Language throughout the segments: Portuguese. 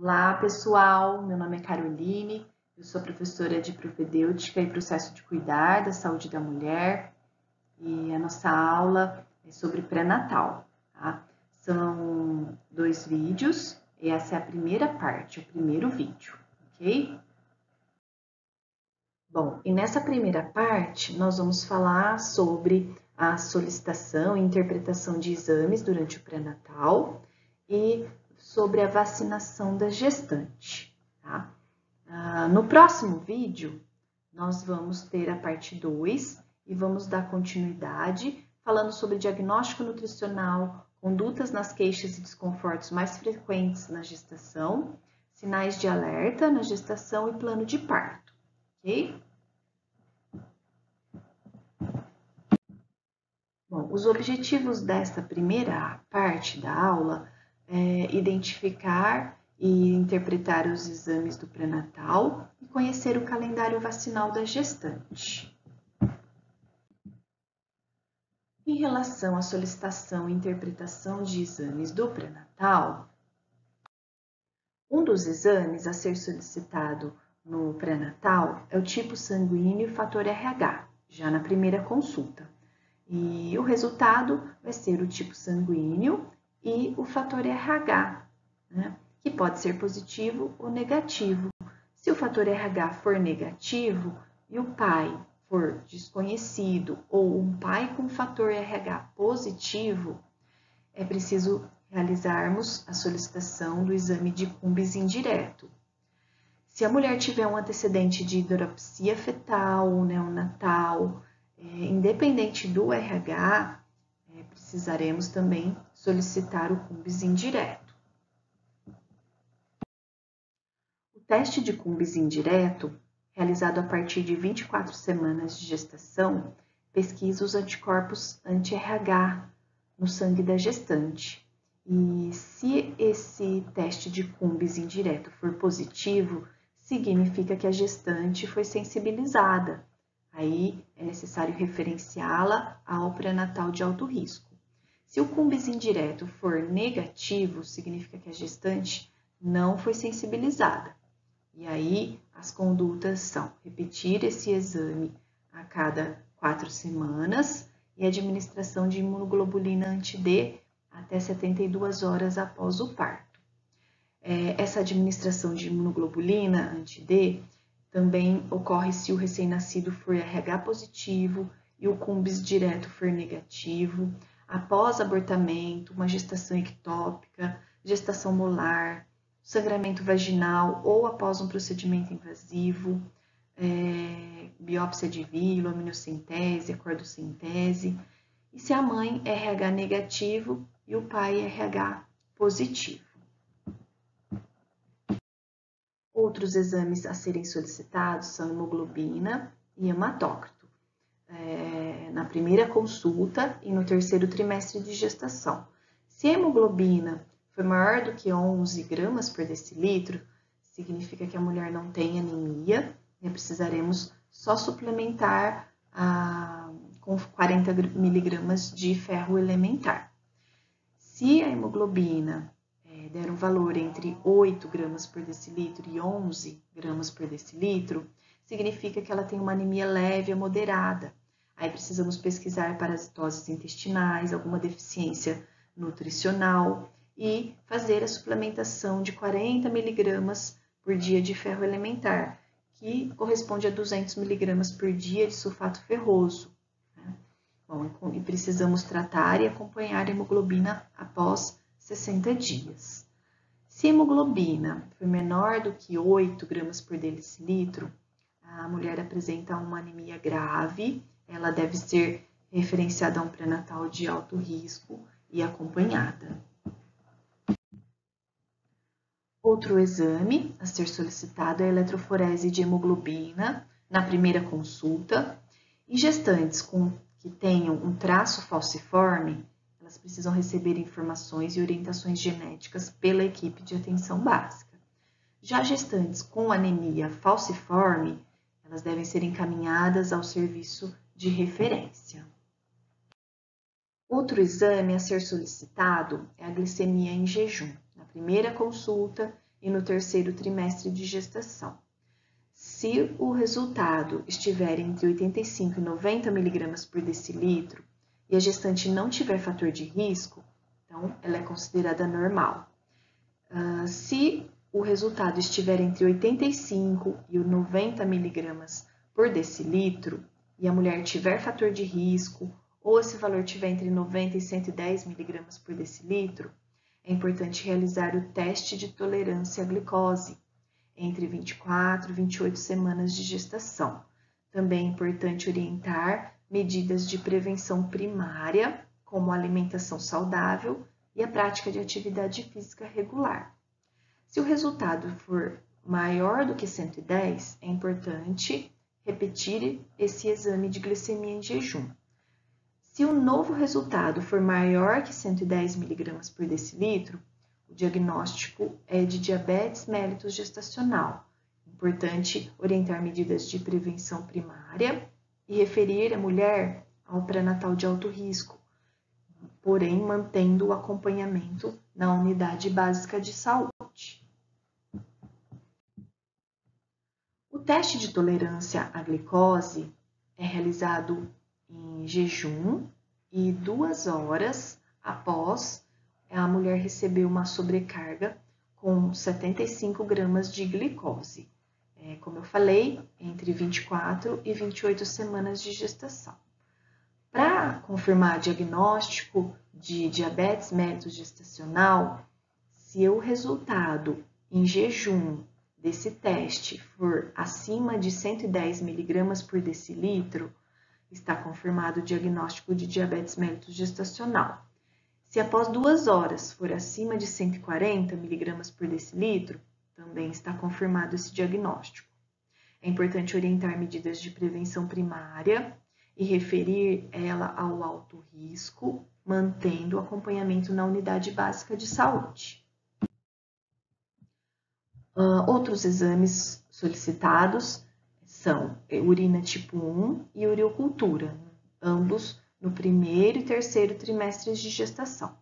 Olá, pessoal. Meu nome é Caroline, eu sou professora de propedêutica e processo de cuidar da saúde da mulher e a nossa aula é sobre pré-natal, tá? São 2 vídeos e essa é a primeira parte, o primeiro vídeo, ok? Bom, e nessa primeira parte nós vamos falar sobre a solicitação e interpretação de exames durante o pré-natal e sobre a vacinação da gestante, tá? No próximo vídeo, nós vamos ter a parte 2 e vamos dar continuidade falando sobre diagnóstico nutricional, condutas nas queixas e desconfortos mais frequentes na gestação, sinais de alerta na gestação e plano de parto, ok? Bom, os objetivos desta primeira parte da aula é identificar e interpretar os exames do pré-natal e conhecer o calendário vacinal da gestante. Em relação à solicitação e interpretação de exames do pré-natal, um dos exames a ser solicitado no pré-natal é o tipo sanguíneo e fator RH, já na primeira consulta. E o resultado vai ser o tipo sanguíneo e o fator RH, né, que pode ser positivo ou negativo. Se o fator RH for negativo e o pai for desconhecido ou um pai com fator RH positivo, é preciso realizarmos a solicitação do exame de Cumbis indireto. Se a mulher tiver um antecedente de hidropsia fetal ou neonatal, independente do RH, precisaremos também solicitar o Cumbis indireto. O teste de Cumbis indireto, realizado a partir de 24 semanas de gestação, pesquisa os anticorpos anti-RH no sangue da gestante. E se esse teste de Cumbis indireto for positivo, significa que a gestante foi sensibilizada. Aí é necessário referenciá-la ao pré-natal de alto risco. Se o Cumbis indireto for negativo, significa que a gestante não foi sensibilizada. E aí as condutas são repetir esse exame a cada 4 semanas e administração de imunoglobulina anti-D até 72 horas após o parto. Essa administração de imunoglobulina anti-D também ocorre se o recém-nascido for RH positivo e o Cumbis direto for negativo, após abortamento, uma gestação ectópica, gestação molar, sangramento vaginal ou após um procedimento invasivo, biópsia de vilo, amniocentese, acordocentese, e se a mãe é RH negativo e o pai é RH positivo. Outros exames a serem solicitados são hemoglobina e hematócrito, na primeira consulta e no terceiro trimestre de gestação. Se a hemoglobina for maior do que 11 gramas por decilitro, significa que a mulher não tem anemia e precisaremos só suplementar com 40 miligramas de ferro elementar. Se a hemoglobina der um valor entre 8 gramas por decilitro e 11 gramas por decilitro, significa que ela tem uma anemia leve a moderada. Aí precisamos pesquisar parasitoses intestinais, alguma deficiência nutricional e fazer a suplementação de 40 miligramas por dia de ferro elementar, que corresponde a 200 miligramas por dia de sulfato ferroso. Bom, e precisamos tratar e acompanhar a hemoglobina após 60 dias. Se a hemoglobina for menor do que 8 gramas por decilitro, a mulher apresenta uma anemia grave, ela deve ser referenciada a um pré-natal de alto risco e acompanhada. Outro exame a ser solicitado é a eletroforese de hemoglobina na primeira consulta. Em gestantes que tenham um traço falciforme, elas precisam receber informações e orientações genéticas pela equipe de atenção básica. Já gestantes com anemia falciforme, elas devem ser encaminhadas ao serviço de referência. Outro exame a ser solicitado é a glicemia em jejum, na primeira consulta e no terceiro trimestre de gestação. Se o resultado estiver entre 85 e 90 mg por decilitro e a gestante não tiver fator de risco, então ela é considerada normal. Se o resultado estiver entre 85 e 90 mg por decilitro e a mulher tiver fator de risco, ou esse valor estiver entre 90 e 110 mg por decilitro, é importante realizar o teste de tolerância à glicose entre 24 e 28 semanas de gestação. Também é importante orientar medidas de prevenção primária, como a alimentação saudável e a prática de atividade física regular. Se o resultado for maior do que 110, é importante repetir esse exame de glicemia em jejum. Se o novo resultado for maior que 110 mg por decilitro, o diagnóstico é de diabetes mellitus gestacional. Importante orientar medidas de prevenção primária e referir a mulher ao pré-natal de alto risco, porém mantendo o acompanhamento na unidade básica de saúde. O teste de tolerância à glicose é realizado em jejum e 2 horas após a mulher receber uma sobrecarga com 75 gramas de glicose. Como eu falei, entre 24 e 28 semanas de gestação. Para confirmar diagnóstico de diabetes mellitus gestacional, se o resultado em jejum desse teste for acima de 110 mg por decilitro, está confirmado o diagnóstico de diabetes mellitus gestacional. Se após 2 horas for acima de 140 mg por decilitro, também está confirmado esse diagnóstico. É importante orientar medidas de prevenção primária e referir ela ao alto risco, mantendo o acompanhamento na unidade básica de saúde. Outros exames solicitados são urina tipo 1 e ureocultura, ambos no primeiro e terceiro trimestres de gestação.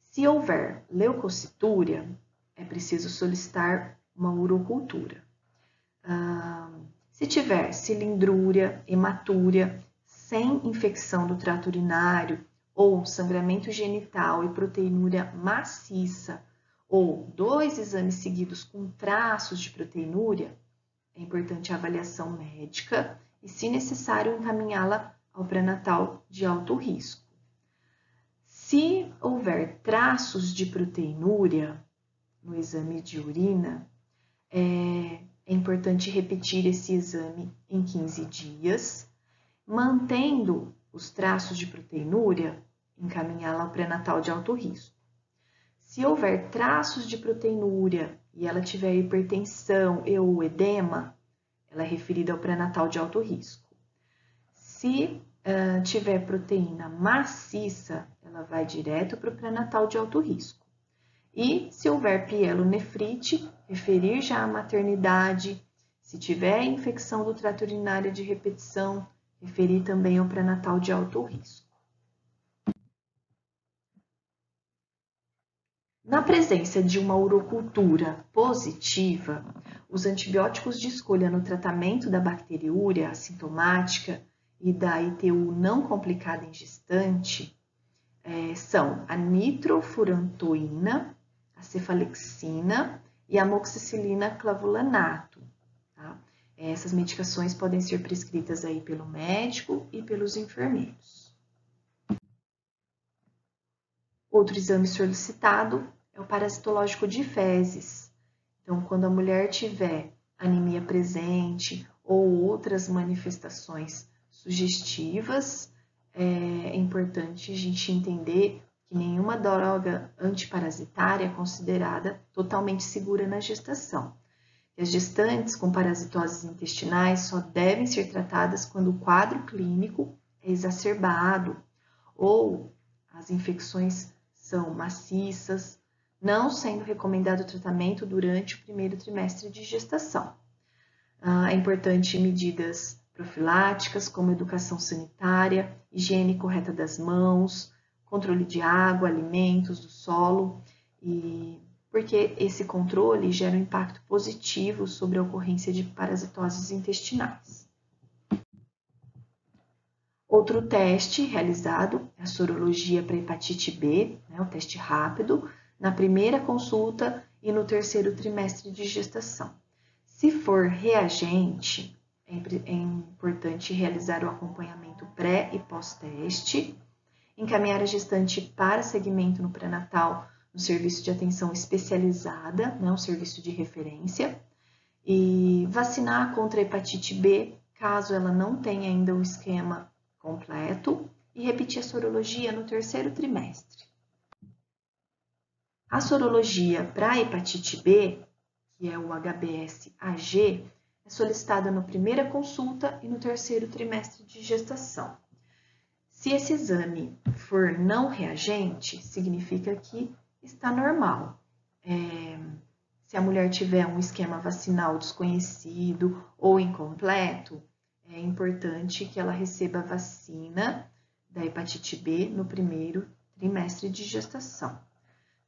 Se houver leucocitúria, é preciso solicitar uma urocultura. Se tiver cilindrúria, hematúria, sem infecção do trato urinário ou sangramento genital e proteinúria maciça, ou 2 exames seguidos com traços de proteinúria, é importante a avaliação médica e, se necessário, encaminhá-la ao pré-natal de alto risco. Se houver traços de proteinúria no exame de urina, é importante repetir esse exame em 15 dias, mantendo os traços de proteinúria, encaminhá-la ao pré-natal de alto risco. Se houver traços de proteinúria e ela tiver hipertensão e ou edema, ela é referida ao pré-natal de alto risco. Se tiver proteína maciça, ela vai direto para o pré-natal de alto risco. E se houver pielonefrite, referir já à maternidade. Se tiver infecção do trato urinário de repetição, referir também ao pré-natal de alto risco. Na presença de uma urocultura positiva, os antibióticos de escolha no tratamento da bacteriúria assintomática e da ITU não complicada em gestante são a nitrofurantoína, a cefalexina e a amoxicilina clavulanato. Tá? Essas medicações podem ser prescritas aí pelo médico e pelos enfermeiros. Outro exame solicitado é o parasitológico de fezes. Então, quando a mulher tiver anemia presente ou outras manifestações sugestivas, é importante a gente entender que nenhuma droga antiparasitária é considerada totalmente segura na gestação. E as gestantes com parasitoses intestinais só devem ser tratadas quando o quadro clínico é exacerbado ou as infecções são maciças, não sendo recomendado o tratamento durante o primeiro trimestre de gestação. É importante medidas profiláticas, como educação sanitária, higiene correta das mãos, controle de água, alimentos, do solo e, porque esse controle gera um impacto positivo sobre a ocorrência de parasitoses intestinais. Outro teste realizado é a sorologia para hepatite B, o teste rápido, na primeira consulta e no terceiro trimestre de gestação. Se for reagente, é importante realizar o acompanhamento pré e pós-teste, encaminhar a gestante para segmento no pré-natal no serviço de atenção especializada, um serviço de referência, e vacinar contra a hepatite B, caso ela não tenha ainda o esquema completo, e repetir a sorologia no terceiro trimestre. A sorologia para a hepatite B, que é o HBsAg, é solicitada na primeira consulta e no terceiro trimestre de gestação. Se esse exame for não reagente, significa que está normal. Se a mulher tiver um esquema vacinal desconhecido ou incompleto, é importante que ela receba a vacina da hepatite B no primeiro trimestre de gestação.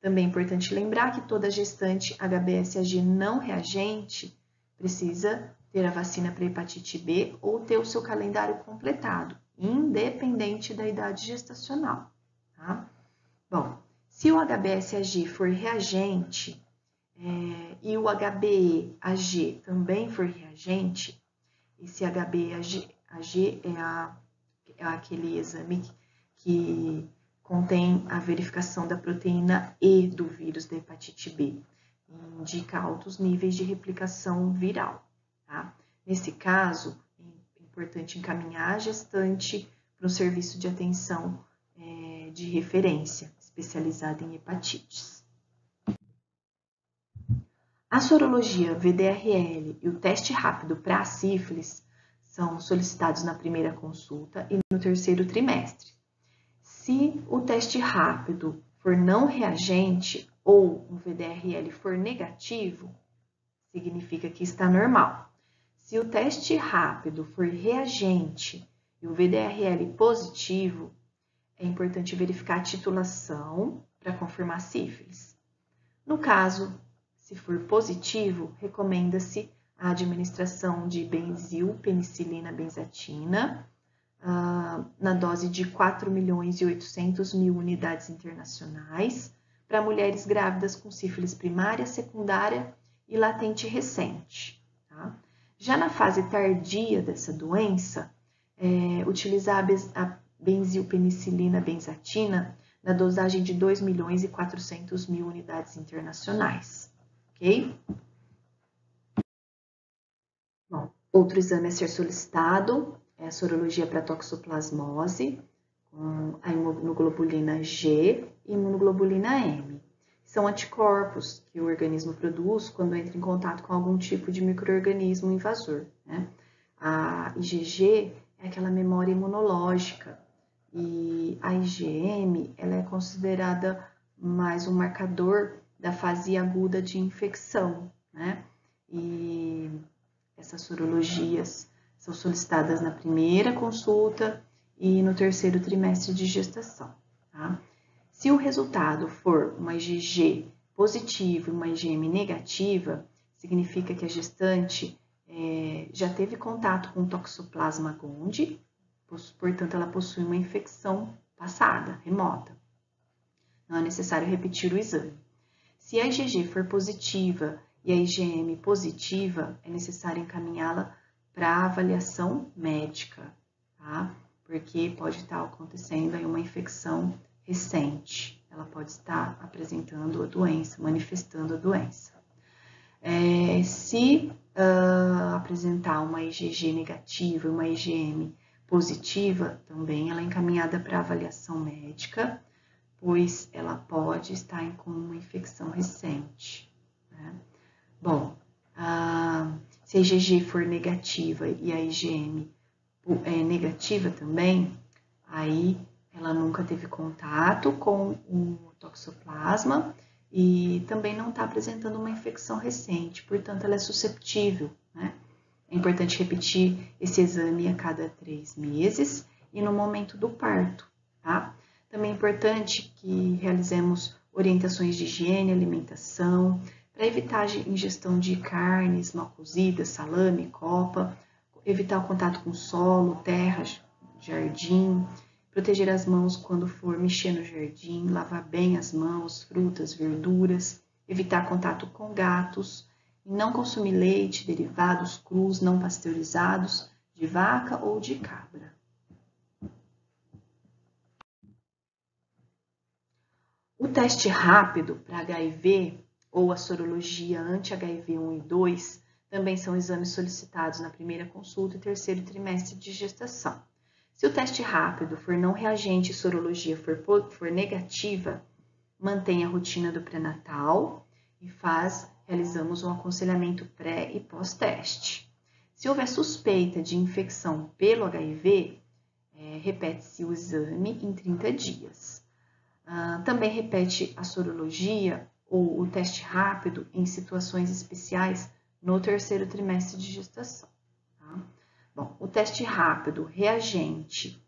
Também é importante lembrar que toda gestante HBsAg não reagente precisa ter a vacina para hepatite B ou ter o seu calendário completado, independente da idade gestacional. Tá? Bom, se o HBsAg for reagente e o HBeAg também for reagente, esse HBeAg é aquele exame que contém a verificação da proteína E do vírus da hepatite B, e indica altos níveis de replicação viral. Tá? Nesse caso, é importante encaminhar a gestante para um serviço de atenção de referência, especializado em hepatites. A sorologia VDRL e o teste rápido para a sífilis são solicitados na primeira consulta e no terceiro trimestre. Se o teste rápido for não reagente ou o VDRL for negativo, significa que está normal. Se o teste rápido for reagente e o VDRL positivo, é importante verificar a titulação para confirmar sífilis. No caso, se for positivo, recomenda-se a administração de benzilpenicilina benzatina na dose de 4.800.000 unidades internacionais para mulheres grávidas com sífilis primária, secundária e latente recente. Tá? Já na fase tardia dessa doença, utilizar a benzilpenicilina benzatina na dosagem de 2.400.000 unidades internacionais. Ok? Bom, outro exame a ser solicitado é a sorologia para toxoplasmose, com a imunoglobulina G e imunoglobulina M. São anticorpos que o organismo produz quando entra em contato com algum tipo de micro-organismo invasor. Né? A IgG é aquela memória imunológica e a IgM ela é considerada mais um marcador da fase aguda de infecção, né? E essas sorologias são solicitadas na primeira consulta e no terceiro trimestre de gestação. Tá? Se o resultado for uma IgG positiva e uma IgM negativa, significa que a gestante já teve contato com o Toxoplasma gondii, portanto, ela possui uma infecção passada, remota. Não é necessário repetir o exame. Se a IgG for positiva e a IgM positiva, é necessário encaminhá-la para avaliação médica, tá? Porque pode estar acontecendo aí uma infecção recente. Ela pode estar apresentando a doença, manifestando a doença. Se apresentar uma IgG negativa e uma IgM positiva, também ela é encaminhada para avaliação médica, pois ela pode estar com uma infecção recente. Né? Bom, se a IgG for negativa e a IgM é negativa também, aí ela nunca teve contato com o toxoplasma e também não está apresentando uma infecção recente, portanto ela é susceptível, né? É importante repetir esse exame a cada 3 meses e no momento do parto, tá? Também é importante que realizemos orientações de higiene, alimentação, para evitar a ingestão de carnes mal cozidas, salame, copa, evitar o contato com solo, terra, jardim, proteger as mãos quando for mexer no jardim, lavar bem as mãos, frutas, verduras, evitar contato com gatos, e não consumir leite, derivados crus, não pasteurizados, de vaca ou de cabra. O teste rápido para HIV ou a sorologia anti-HIV 1 e 2 também são exames solicitados na primeira consulta e terceiro trimestre de gestação. Se o teste rápido for não reagente e sorologia for negativa, mantém a rotina do pré-natal e realizamos um aconselhamento pré e pós-teste. Se houver suspeita de infecção pelo HIV, repete-se o exame em 30 dias. Também repete a sorologia ou o teste rápido em situações especiais no terceiro trimestre de gestação. Tá? Bom, o teste rápido, reagente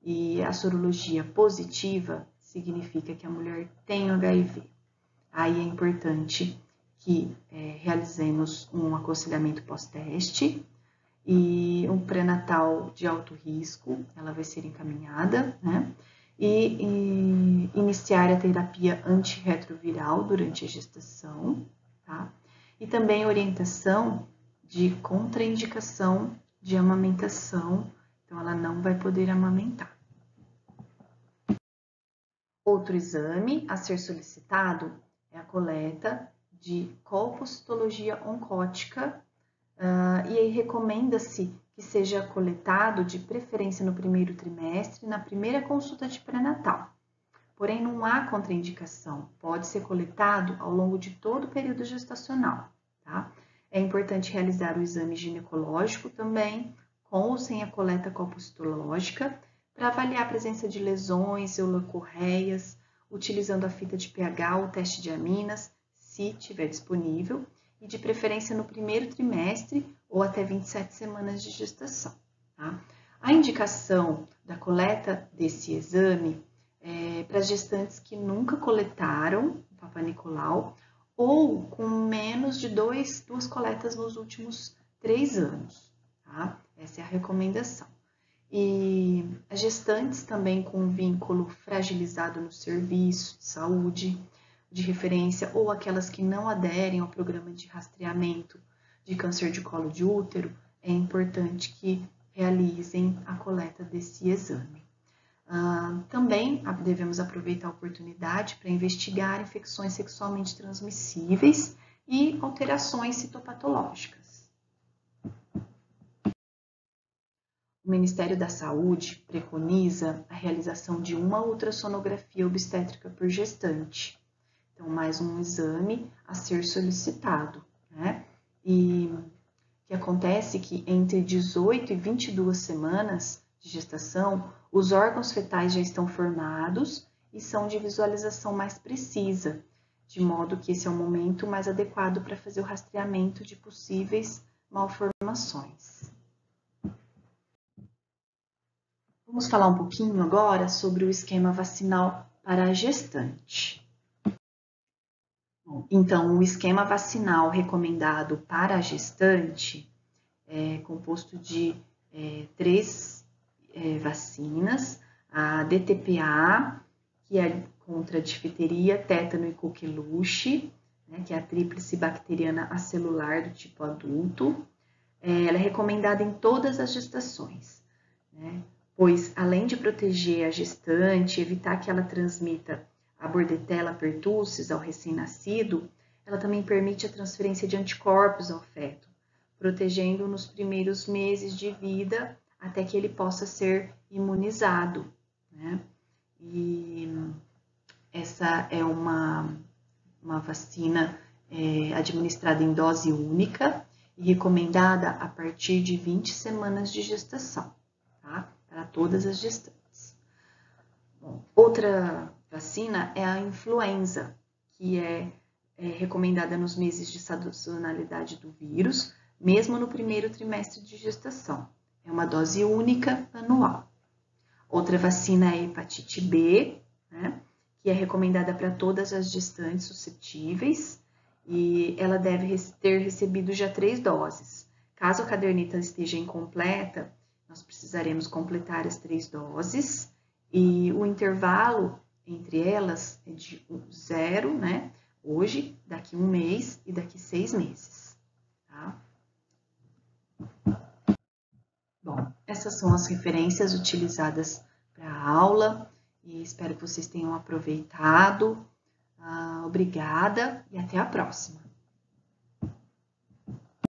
e a sorologia positiva significa que a mulher tem HIV. Aí é importante que realizemos um aconselhamento pós-teste e um pré-natal de alto risco, ela vai ser encaminhada, né? E iniciar a terapia antirretroviral durante a gestação, tá? E também orientação de contraindicação de amamentação, então ela não vai poder amamentar. Outro exame a ser solicitado é a coleta de colpocitologia oncótica, e aí recomenda-se que seja coletado de preferência no primeiro trimestre, na primeira consulta de pré-natal. Porém, não há contraindicação, pode ser coletado ao longo de todo o período gestacional. Tá? É importante realizar o exame ginecológico também, com ou sem a coleta colpocitológica, para avaliar a presença de lesões ou leucorreias, utilizando a fita de pH ou teste de aminas, se tiver disponível, e de preferência no primeiro trimestre ou até 27 semanas de gestação. Tá? A indicação da coleta desse exame é para gestantes que nunca coletaram o Papa Nicolau ou com menos de duas coletas nos últimos 3 anos. Tá? Essa é a recomendação. E as gestantes também com vínculo fragilizado no serviço de saúde, de referência, ou aquelas que não aderem ao programa de rastreamento de câncer de colo de útero, é importante que realizem a coleta desse exame. Também devemos aproveitar a oportunidade para investigar infecções sexualmente transmissíveis e alterações citopatológicas. O Ministério da Saúde preconiza a realização de uma ultrassonografia obstétrica por gestante. Então, mais um exame a ser solicitado, né? E o que acontece é que entre 18 e 22 semanas de gestação, os órgãos fetais já estão formados e são de visualização mais precisa, de modo que esse é o momento mais adequado para fazer o rastreamento de possíveis malformações. Vamos falar um pouquinho agora sobre o esquema vacinal para a gestante. Então, o esquema vacinal recomendado para a gestante é composto de 3 vacinas, a DTPA, que é contra a difteria, tétano e coqueluche, né, que é a tríplice bacteriana acelular do tipo adulto. Ela é recomendada em todas as gestações, né, pois além de proteger a gestante, evitar que ela transmita a Bordetella pertussis ao recém-nascido, ela também permite a transferência de anticorpos ao feto, protegendo nos primeiros meses de vida até que ele possa ser imunizado, né? E essa é uma vacina administrada em dose única e recomendada a partir de 20 semanas de gestação, tá? Para todas as gestantes. Bom, outra vacina é a influenza, que é recomendada nos meses de sazonalidade do vírus, mesmo no primeiro trimestre de gestação. É uma dose única anual. Outra vacina é a hepatite B, né, que é recomendada para todas as gestantes suscetíveis, e ela deve ter recebido já 3 doses. Caso a caderneta esteja incompleta, nós precisaremos completar as 3 doses, e o intervalo entre elas é de 0, né? Hoje, daqui 1 mês e daqui 6 meses, tá? Bom, essas são as referências utilizadas para a aula e espero que vocês tenham aproveitado. Obrigada e até a próxima.